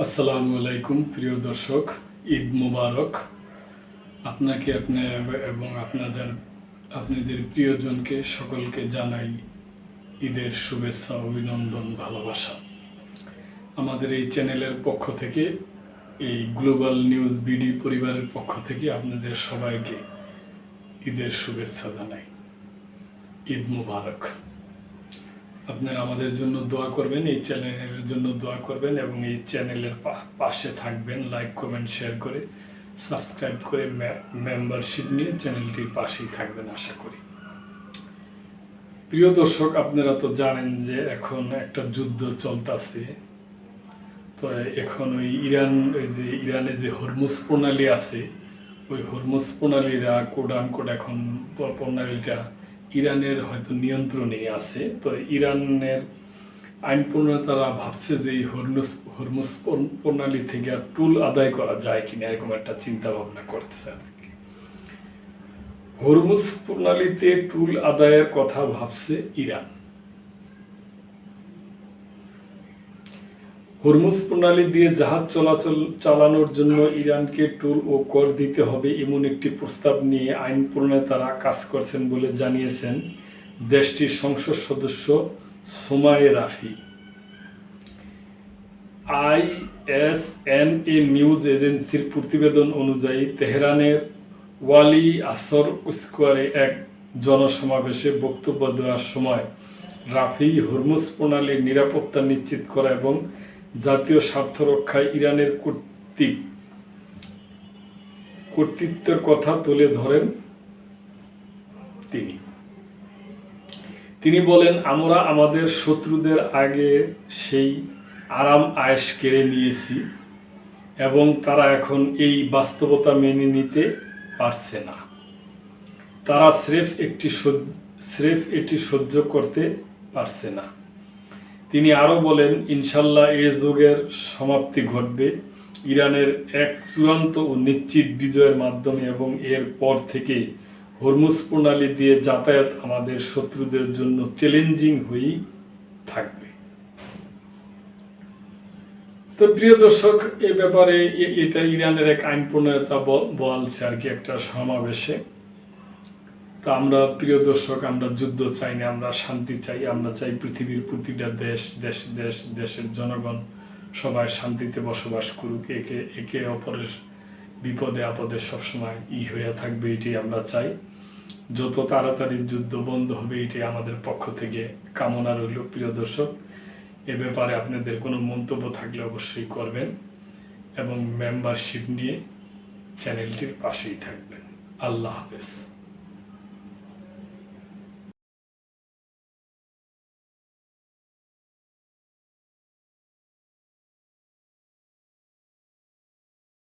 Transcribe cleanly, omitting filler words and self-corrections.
আসসালামু আলাইকুম প্রিয় দর্শক, ঈদ মুবারক। আপনাকে এবং আপনাদের প্রিয়জনকে সকলকে জানাই ঈদের শুভেচ্ছা, অভিনন্দন, ভালোবাসা। আমাদের এই চ্যানেলের পক্ষ থেকে, এই গ্লোবাল নিউজ বিডি পরিবারের পক্ষ থেকে আপনাদের সবাইকে ঈদের শুভেচ্ছা জানাই। ঈদ মুবারক। আপনারা আমাদের জন্য দোয়া করবেন, এই চ্যানেলের জন্য দোয়া করবেন এবং এই চ্যানেলের পাশে থাকবেন, লাইক কমেন্ট শেয়ার করে, সাবস্ক্রাইব করে মেম্বারশিপ নিয়ে চ্যানেলটির পাশেই থাকবেন আশা করি। প্রিয় দর্শক, আপনারা তো জানেন যে এখন একটা যুদ্ধ চলতেছে। তো এখন ইরানে যে হরমুজ প্রণালী আছে, ওই হরমুজ প্রণালীরা কোড এখন প্রণালীটা ইরানের হয়তো নিয়ন্ত্রণেই আছে। তো ইরানের আইন প্রণেতারা ভাবছে যে এই হরমুজ প্রণালী থেকে আর টুল আদায় করা যায় কিনা, এরকম একটা চিন্তা ভাবনা করতেছে আর কি। হরমুজ প্রণালীতে টুল আদায়ের কথা ভাবছে ইরান। হরমুজ প্রণালী দিয়ে জাহাজ চলাচল চালানোর জন্য ইরানকে টুল ও কর দিতে হবে, এমন একটি প্রস্তাব নিয়ে আইন প্রণেতারা কাজ করছেন বলে জানিয়েছেন দেশটির সংসদ সদস্য সোমায়ে রাফি। ISNA নিউজ এজেন্সির প্রতিবেদন অনুযায়ী তেহরানের ওয়ালি আসর স্কোয়ারে এক জনসমাবেশে বক্তব্য দেওয়ার সময় রাফি হরমুজ প্রণালীর নিরাপত্তা নিশ্চিত করা এবং জাতীয় স্বার্থ রক্ষায় ইরানের কর্তৃত্বের কথা তুলে ধরেন। তিনি বলেন, আমরা আমাদের শত্রুদের আগে সেই আরাম আয়েশ কেড়ে নিয়েছি এবং তারা এখন এই বাস্তবতা মেনে নিতে পারছে না। তারা স্রেফ এটি সহ্য করতে পারছে না। তিনি আরও বলেন, ইনশাল্লাহ এ যুগের সমাপ্তি ঘটবে ইরানের এক চূড়ান্ত ও নিশ্চিত বিজয়ের মাধ্যমে এবং এর পর থেকে হরমুজ প্রণালী দিয়ে যাতায়াত আমাদের শত্রুদের জন্য চ্যালেঞ্জিং হয়েই থাকবে। তো প্রিয় দর্শক, এ ব্যাপারে এটা ইরানের এক আইন প্রণেতা বলছে আর কি একটা সমাবেশে। তা আমরা প্রিয় দর্শক, আমরা যুদ্ধ চাই না, আমরা শান্তি চাই। আমরা চাই পৃথিবীর প্রতিটা দেশের জনগণ সবাই শান্তিতে বসবাস করুক, একে অপরের বিপদে আপদে সবসময় হয়ে থাকবে, এটাই আমরা চাই। যত তাড়াতাড়ি যুদ্ধ বন্ধ হবে এটাই আমাদের পক্ষ থেকে কামনা রইল। প্রিয় দর্শক, এ ব্যাপারে আপনাদের কোনো মন্তব্য থাকলে অবশ্যই করবেন এবং মেম্বারশিপ নিয়ে চ্যানেলটির পাশেই থাকবেন। আল্লাহ হাফেজ।